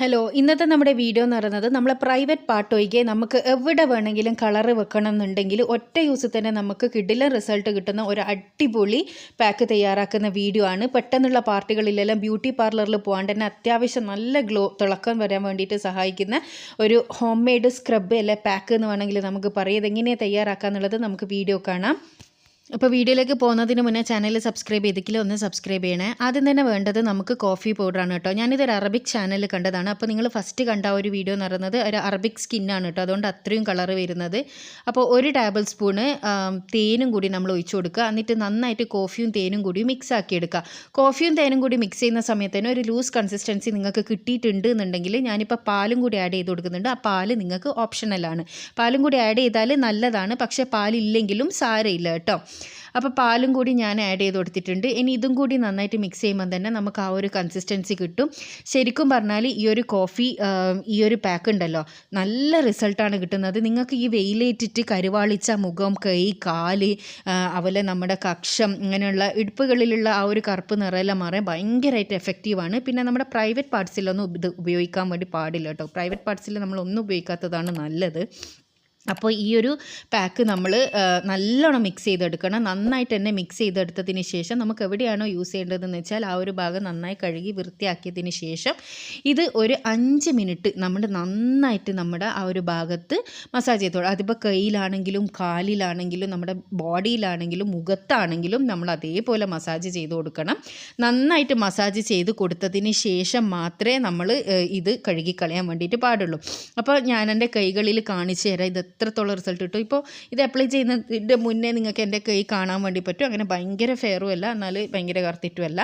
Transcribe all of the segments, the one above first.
Hello, ഇന്നത്തെ നമ്മുടെ video എന്ന് പറയുന്നത് നമ്മളെ പ്രൈവറ്റ് പാർട്ട് ഒഴികെ നമുക്ക് എവിടെ വേണമെങ്കിലും കളറ് വെക്കണം എന്നുണ്ടെങ്കിൽ ഒറ്റ യൂസിൽ തന്നെ നമുക്ക് കിടിലൻ റിസൾട്ട് കിട്ടുന്ന ഒരു അടിപൊളി പാക്ക് തയ്യാറാക്കുന്ന വീഡിയോ ആണ്. പെട്ടെന്നുള്ള പാർട്ടികളിലെല്ലാം ബ്യൂട്ടി പാർലറിൽ പോകാണ്ട് തന്നെ അത്യാവശ്യം നല്ല തിളക്കം വരാൻ വേണ്ടിയിട്ട് സഹായിക്കുന്ന ഒരു ഹോം മെയ്ഡ് സ്ക്രബ് അല്ലെ പാക്ക് എന്ന് വേണമെങ്കിൽ നമുക്ക് പറയാം. ഇതെങ്ങനെയാണ് തയ്യാറാക്കുക എന്നുള്ളത് നമുക്ക് വീഡിയോ കാണാം. അപ്പോൾ വീഡിയോയിലേക്ക് പോകുന്നതിന് മുന്നേ ചാനൽ സബ്സ്ക്രൈബ് ചെയ്തിട്ടില്ല, ഒന്ന് സബ്സ്ക്രൈബ് ചെയ്യണേ. ആദ്യം തന്നെ വേണ്ടത് നമുക്ക് കോഫി പൗഡറാണ് കേട്ടോ. ഞാനിതൊരു അറബിക് ചാനലിൽ കണ്ടതാണ്. അപ്പോൾ നിങ്ങൾ ഫസ്റ്റ് കണ്ട ഒരു വീഡിയോ എന്ന് പറയുന്നത് ഒരു അറബിക് സ്കിന്നാണ് കേട്ടോ, അതുകൊണ്ട് അത്രയും കളർ വരുന്നത്. അപ്പോൾ ഒരു ടേബിൾ സ്പൂണ് തേനും കൂടി നമ്മൾ ഒഴിച്ചു കൊടുക്കുക. എന്നിട്ട് നന്നായിട്ട് കോഫിയും തേനും കൂടി മിക്സ് ആക്കി എടുക്കുക. കോഫിയും തേനും കൂടി മിക്സ് ചെയ്യുന്ന സമയത്ത് തന്നെ ഒരു ലൂസ് കൺസിസ്റ്റൻസി നിങ്ങൾക്ക് കിട്ടിയിട്ടുണ്ട് എന്നുണ്ടെങ്കിൽ ഞാനിപ്പോൾ പാലും കൂടി ആഡ് ചെയ്ത് കൊടുക്കുന്നുണ്ട്. ആ പാല് നിങ്ങൾക്ക് ഓപ്ഷണലാണ്. പാലും കൂടി ആഡ് ചെയ്താൽ നല്ലതാണ്, പക്ഷേ പാലില്ലെങ്കിലും സാരമില്ല കേട്ടോ. അപ്പോൾ പാലും കൂടി ഞാൻ ആഡ് ചെയ്ത് കൊടുത്തിട്ടുണ്ട്. ഇനി ഇതും കൂടി നന്നായിട്ട് മിക്സ് ചെയ്യുമ്പോൾ തന്നെ നമുക്ക് ആ ഒരു കൺസിസ്റ്റൻസി കിട്ടും. ശരിക്കും പറഞ്ഞാൽ ഈ ഒരു കോഫി ഈ ഒരു പാക്ക് ഉണ്ടല്ലോ, നല്ല റിസൾട്ടാണ് കിട്ടുന്നത്. നിങ്ങൾക്ക് ഈ വെയിലേറ്റിട്ട് കരുവാളിച്ച മുഖം, കൈ, കാല്, അതുപോലെ നമ്മുടെ കക്ഷം, ഇങ്ങനെയുള്ള ഇടുപ്പുകളിലുള്ള ആ ഒരു കറുപ്പ് നിറയെല്ലാം മാറാൻ ഭയങ്കരമായിട്ട് എഫക്റ്റീവാണ്. പിന്നെ നമ്മുടെ പ്രൈവറ്റ് പാർട്സിലൊന്നും ഇത് ഉപയോഗിക്കാൻ വേണ്ടി പാടില്ല കേട്ടോ. പ്രൈവറ്റ് പാർട്സിൽ നമ്മളൊന്നും ഉപയോഗിക്കാത്തതാണ് നല്ലത്. അപ്പോൾ ഈ ഒരു പാക്ക് നമ്മൾ നല്ലോണം മിക്സ് ചെയ്തെടുക്കണം. നന്നായിട്ട് തന്നെ മിക്സ് ചെയ്തെടുത്തതിന് ശേഷം നമുക്ക് എവിടെയാണോ യൂസ് ചെയ്യേണ്ടതെന്ന് വെച്ചാൽ ആ ഒരു ഭാഗം നന്നായി കഴുകി വൃത്തിയാക്കിയതിന് ശേഷം ഇത് ഒരു 5 മിനിറ്റ് നന്നായിട്ട് നമ്മുടെ ആ ഒരു ഭാഗത്ത് മസാജ് ചെയ്തോളൂ. അതിപ്പോൾ കയ്യിലാണെങ്കിലും കാലിലാണെങ്കിലും നമ്മുടെ ബോഡിയിലാണെങ്കിലും മുഖത്താണെങ്കിലും നമ്മൾ അതേപോലെ മസാജ് ചെയ്ത് കൊടുക്കണം. നന്നായിട്ട് മസാജ് ചെയ്ത് കൊടുത്തതിന് ശേഷം മാത്രമേ നമ്മൾ ഇത് കഴുകിക്കളയാൻ വേണ്ടിയിട്ട് പാടുള്ളൂ. അപ്പോൾ ഞാൻ എൻ്റെ കൈകളിൽ കാണിച്ചു തരാം ഇത് എത്രത്തോളം റിസൾട്ട് കിട്ടും. ഇപ്പോൾ ഇത് അപ്ലൈ ചെയ്യുന്നതിൻ്റെ മുന്നേ നിങ്ങൾക്ക് എൻ്റെ കൈ കാണാൻ വേണ്ടി പറ്റും. അങ്ങനെ ഭയങ്കര ഫെയറും അല്ല, എന്നാൽ ഭയങ്കര കറുത്തിട്ടുമല്ല,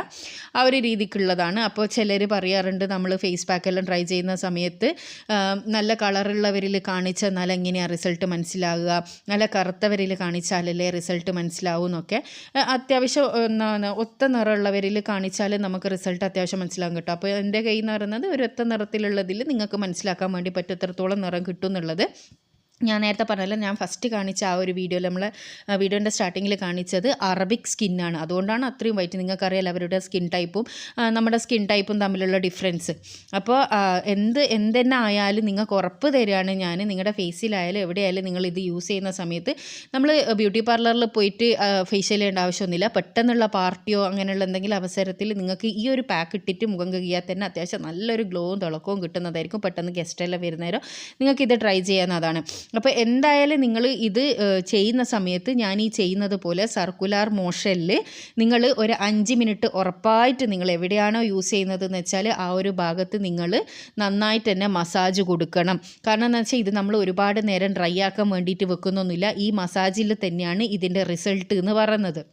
ആ ഒരു രീതിക്കുള്ളതാണ്. അപ്പോൾ ചിലർ പറയാറുണ്ട് നമ്മൾ ഫേസ് പാക്കെല്ലാം ട്രൈ ചെയ്യുന്ന സമയത്ത് നല്ല കളറുള്ളവരിൽ കാണിച്ചാൽ എന്നാൽ എങ്ങനെയാണ് റിസൾട്ട് മനസ്സിലാകുക, നല്ല കറുത്തവരിൽ കാണിച്ചാലല്ലേ റിസൾട്ട് മനസ്സിലാവും എന്നൊക്കെ. അത്യാവശ്യം ഒത്ത നിറമുള്ളവരിൽ കാണിച്ചാൽ നമുക്ക് റിസൾട്ട് അത്യാവശ്യം മനസ്സിലാകും കേട്ടോ. അപ്പോൾ എൻ്റെ കൈ എന്ന് പറയുന്നത് ഒരു ഒത്ത നിറത്തിലുള്ളതിൽ നിങ്ങൾക്ക് മനസ്സിലാക്കാൻ വേണ്ടി പറ്റും എത്രത്തോളം നിറം കിട്ടും എന്നുള്ളത്. ഞാൻ നേരത്തെ പറഞ്ഞല്ലോ, ഞാൻ ഫസ്റ്റ് കാണിച്ച ആ ഒരു വീഡിയോയിൽ നമ്മൾ വീഡിയോൻ്റെ സ്റ്റാർട്ടിങ്ങിൽ കാണിച്ചത് അറബിക് സ്കിന്നാണ്. അതുകൊണ്ടാണ് അത്രയും വൈറ്റ്. നിങ്ങൾക്കറിയാലോ അവരുടെ സ്കിൻ ടൈപ്പും നമ്മുടെ സ്കിൻ ടൈപ്പും തമ്മിലുള്ള ഡിഫറൻസ്. അപ്പോൾ എന്തെന്നെ ആയാലും നിങ്ങൾക്ക് ഉറപ്പ് തരികയാണ് ഞാൻ, നിങ്ങളുടെ ഫേസിലായാലും എവിടെയായാലും നിങ്ങൾ ഇത് യൂസ് ചെയ്യുന്ന സമയത്ത് നമ്മൾ ബ്യൂട്ടി പാർലറിൽ പോയിട്ട് ഫേഷ്യൽ ചെയ്യേണ്ട ആവശ്യമൊന്നുമില്ല. പെട്ടെന്നുള്ള പാർട്ടിയോ അങ്ങനെയുള്ള എന്തെങ്കിലും അവസരത്തിൽ നിങ്ങൾക്ക് ഈ ഒരു പാക്ക് ഇട്ടിട്ട് മുഖം കഴുകിയാൽ തന്നെ അത്യാവശ്യം നല്ലൊരു ഗ്ലോവും തിളക്കവും കിട്ടുന്നതായിരിക്കും. പെട്ടെന്ന് ഗസ്റ്റെല്ലാം വരുന്നേരം നിങ്ങൾക്കിത് ട്രൈ ചെയ്യാവുന്നതാണ്. അപ്പോൾ എന്തായാലും നിങ്ങൾ ഇത് ചെയ്യുന്ന സമയത്ത് ഞാൻ ഈ ചെയ്യുന്നത് പോലെ സർക്കുലാർ മോഷനിൽ നിങ്ങൾ ഒരു 5 മിനിറ്റ് ഉറപ്പായിട്ട് നിങ്ങൾ എവിടെയാണോ യൂസ് ചെയ്യുന്നതെന്ന് വെച്ചാൽ ആ ഒരു ഭാഗത്ത് നിങ്ങൾ നന്നായിട്ട് തന്നെ മസാജ് കൊടുക്കണം. കാരണം എന്താ വെച്ചാൽ ഇത് നമ്മൾ ഒരുപാട് നേരം ഡ്രൈ ആക്കാൻ വേണ്ടിയിട്ട് വെക്കുന്നൊന്നുമില്ല. ഈ മസാജിൽ തന്നെയാണ് ഇതിൻ്റെ റിസൾട്ട് എന്ന് പറയുന്നത്.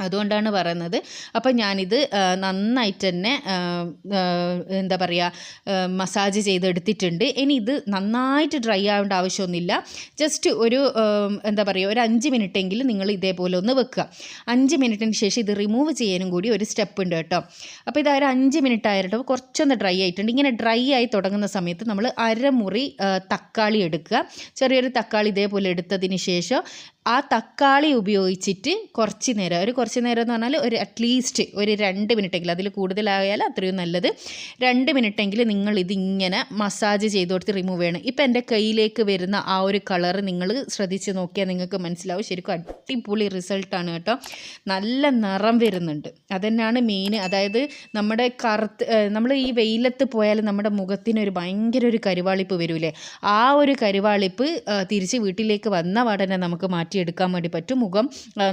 അതുകൊണ്ടാണ് പറയുന്നത്. അപ്പം ഞാനിത് നന്നായിട്ട് തന്നെ എന്താ പറയുക മസാജ് ചെയ്തെടുത്തിട്ടുണ്ട്. ഇനി ഇത് നന്നായിട്ട് ഡ്രൈ ആവേണ്ട ആവശ്യമൊന്നുമില്ല. ജസ്റ്റ് ഒരു എന്താ പറയുക ഒരു 5 മിനിറ്റെങ്കിലും നിങ്ങൾ ഇതേപോലെ ഒന്ന് വെക്കുക. 5 മിനിറ്റിന് ശേഷം ഇത് റിമൂവ് ചെയ്യാനും കൂടി ഒരു സ്റ്റെപ്പ് ഉണ്ട് കേട്ടോ. അപ്പോൾ ഇത് ഒരു 5 മിനിറ്റ് ആയിട്ട് കുറച്ചൊന്ന് ഡ്രൈ ആയിട്ടുണ്ട്. ഇങ്ങനെ ഡ്രൈ ആയി തുടങ്ങുന്ന സമയത്ത് നമ്മൾ അരമുറി തക്കാളി എടുക്കുക. ചെറിയൊരു തക്കാളി ഇതേപോലെ എടുത്തതിന് ശേഷം ആ തക്കാളി ഉപയോഗിച്ചിട്ട് കുറച്ച് നേരം എന്ന് പറഞ്ഞാൽ ഒരു അറ്റ്ലീസ്റ്റ് ഒരു 2 മിനിറ്റെങ്കിലും, അതിൽ കൂടുതലായാൽ അത്രയും നല്ലത്, 2 മിനിറ്റെങ്കിലും നിങ്ങൾ ഇതിങ്ങനെ മസാജ് ചെയ്ത് കൊടുത്ത് റിമൂവ് ചെയ്യണം. ഇപ്പം എൻ്റെ കയ്യിലേക്ക് വരുന്ന ആ ഒരു കളറ് നിങ്ങൾ ശ്രദ്ധിച്ച് നോക്കിയാൽ നിങ്ങൾക്ക് മനസ്സിലാവും. ശരിക്കും അടിപൊളി റിസൾട്ടാണ് കേട്ടോ. നല്ല നിറം വരുന്നുണ്ട്, അതുതന്നെയാണ് മെയിൻ. അതായത് നമ്മുടെ നമ്മൾ ഈ വെയിലത്ത് പോയാൽ നമ്മുടെ മുഖത്തിനൊരു ഭയങ്കര ഒരു കരുവാളിപ്പ് വരില്ലേ, ആ ഒരു കരുവാളിപ്പ് തിരിച്ച് വീട്ടിലേക്ക് വന്ന പാടനെ നമുക്ക് മാറ്റിയെടുക്കാൻ വേണ്ടി പറ്റും. മുഖം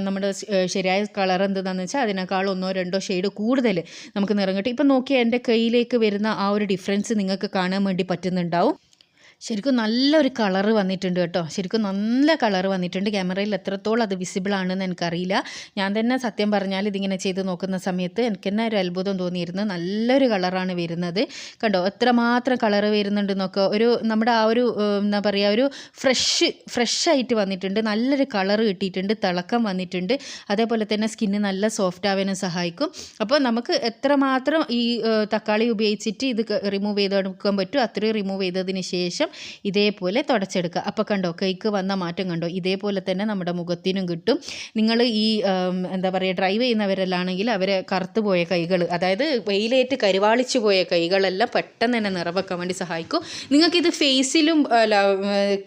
നമ്മുടെ ശരിയായ കളർ എന്താണെന്ന് വെച്ചാൽ അതിനേക്കാൾ 1-2 ഷെയ്ഡ് കൂടുതൽ നമുക്ക് നിറം കിട്ടും. ഇപ്പം നോക്കിയാൽ എൻ്റെ കയ്യിലേക്ക് വരുന്ന ആ ഒരു ഡിഫറൻസ് നിങ്ങൾക്ക് കാണാൻ വേണ്ടി പറ്റുന്നുണ്ടാവും. ശരിക്കും നല്ലൊരു കളറ് വന്നിട്ടുണ്ട് കേട്ടോ. ശരിക്കും നല്ല കളറ് വന്നിട്ടുണ്ട്. ക്യാമറയിൽ എത്രത്തോളം അത് വിസിബിൾ ആണെന്ന് എനിക്കറിയില്ല. ഞാൻ തന്നെ സത്യം പറഞ്ഞാൽ ഇതിങ്ങനെ ചെയ്ത് നോക്കുന്ന സമയത്ത് എനിക്ക് തന്നെ ഒരു അത്ഭുതം തോന്നിയിരുന്നു. നല്ലൊരു കളറാണ് വരുന്നത്. കണ്ടോ എത്രമാത്രം കളറ് വരുന്നുണ്ടെന്നൊക്കെ. ഒരു നമ്മുടെ ആ ഒരു എന്താ പറയുക ഒരു ഫ്രഷായിട്ട് വന്നിട്ടുണ്ട്. നല്ലൊരു കളറ് കിട്ടിയിട്ടുണ്ട്, തിളക്കം വന്നിട്ടുണ്ട്. അതേപോലെ തന്നെ സ്കിന്ന് നല്ല സോഫ്റ്റ് ആവാനും സഹായിക്കും. അപ്പോൾ നമുക്ക് എത്രമാത്രം ഈ തക്കാളി ഉപയോഗിച്ചിട്ട് ഇത് റിമൂവ് ചെയ്തെടുക്കാൻ പറ്റും അത്രയും റിമൂവ് ചെയ്തതിന് ശേഷം ഇതേപോലെ തുടച്ചെടുക്കുക. അപ്പോൾ കണ്ടോ കൈക്ക് വന്ന മാറ്റം കണ്ടോ? ഇതേപോലെ തന്നെ നമ്മുടെ മുഖത്തിനും കിട്ടും. നിങ്ങൾ ഈ എന്താ പറയുക ഡ്രൈവ് ചെയ്യുന്നവരെല്ലാണെങ്കിൽ അവരെ കറുത്തു പോയ കൈകൾ, അതായത് വെയിലേറ്റ് കരുവാളിച്ചു പോയ കൈകളെല്ലാം പെട്ടെന്ന് തന്നെ നിറവെക്കാൻ വേണ്ടി സഹായിക്കും. നിങ്ങൾക്കിത് ഫേസിലും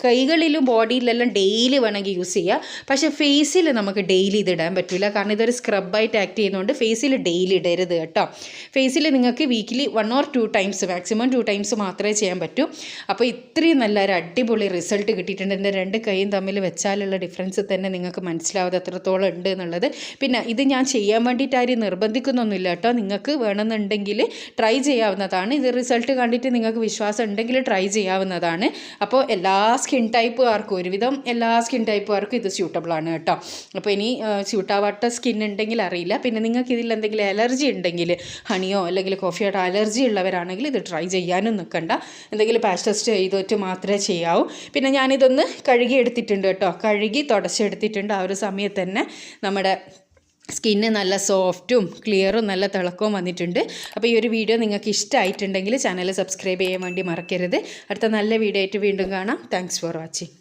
കൈകളിലും ബോഡിയിലെല്ലാം ഡെയിലി വേണമെങ്കിൽ യൂസ് ചെയ്യുക. പക്ഷേ ഫേസിൽ നമുക്ക് ഡെയിലി ഇത് ഇടാൻ പറ്റില്ല, കാരണം ഇതൊരു സ്ക്രബായിട്ട് ആക്ട് ചെയ്യുന്നതുകൊണ്ട് ഫേസിൽ ഡെയിലി ഇടരുത് കേട്ടോ. ഫേസിൽ നിങ്ങൾക്ക് weekly 1 or 2 times, maximum 2 times മാത്രമേ ചെയ്യാൻ പറ്റൂ. അപ്പോൾ ഇത്രയും നല്ലൊരു അടിപൊളി റിസൾട്ട് കിട്ടിയിട്ടുണ്ട്. എൻ്റെ 2 കൈയും തമ്മിൽ വെച്ചാലുള്ള ഡിഫറൻസ് തന്നെ നിങ്ങൾക്ക് മനസ്സിലാവുന്നത് എത്രത്തോളം ഉണ്ട് എന്നുള്ളത്. പിന്നെ ഇത് ഞാൻ ചെയ്യാൻ വേണ്ടിയിട്ട് ആരും നിർബന്ധിക്കുന്നൊന്നുമില്ല കേട്ടോ. നിങ്ങൾക്ക് വേണമെന്നുണ്ടെങ്കിൽ ട്രൈ ചെയ്യാവുന്നതാണ്. ഇത് റിസൾട്ട് കണ്ടിട്ട് നിങ്ങൾക്ക് വിശ്വാസം ഉണ്ടെങ്കിൽ ട്രൈ ചെയ്യാവുന്നതാണ്. അപ്പോൾ എല്ലാ സ്കിൻ ടൈപ്പുകാർക്കും, ഒരുവിധം എല്ലാ സ്കിൻ ടൈപ്പുകാർക്കും ഇത് സ്യൂട്ടബിളാണ് കേട്ടോ. അപ്പോൾ ഇനി സ്യൂട്ടാവാത്ത സ്കിൻ ഉണ്ടെങ്കിൽ അറിയില്ല. പിന്നെ നിങ്ങൾക്ക് ഇതിൽ എന്തെങ്കിലും അലർജി ഉണ്ടെങ്കിൽ, ഹണിയോ അല്ലെങ്കിൽ കോഫിയോട്ടോ അലർജി ഉള്ളവരാണെങ്കിൽ ഇത് ട്രൈ ചെയ്യാനും നിൽക്കണ്ട. എന്തെങ്കിലും പാച്ച് ടെസ്റ്റ് ചെയ്തിട്ട് മാത്രമേ ചെയ്യാവൂ. പിന്നെ ഞാനിതൊന്ന് കഴുകി എടുത്തിട്ടുണ്ട് കേട്ടോ. കഴുകി തുടച്ചെടുത്തിട്ടുണ്ട്. ആ ഒരു സമയത്ത് തന്നെ നമ്മുടെ സ്കിന്ന് നല്ല സോഫ്റ്റും ക്ലിയറും നല്ല തിളക്കവും വന്നിട്ടുണ്ട്. അപ്പോൾ ഈ ഒരു വീഡിയോ നിങ്ങൾക്ക് ഇഷ്ടമായിട്ടുണ്ടെങ്കിൽ ചാനൽ സബ്സ്ക്രൈബ് ചെയ്യാൻ വേണ്ടി മറക്കരുത്. അടുത്ത നല്ല വീഡിയോ ആയിട്ട് വീണ്ടും കാണാം. Thanks for watching.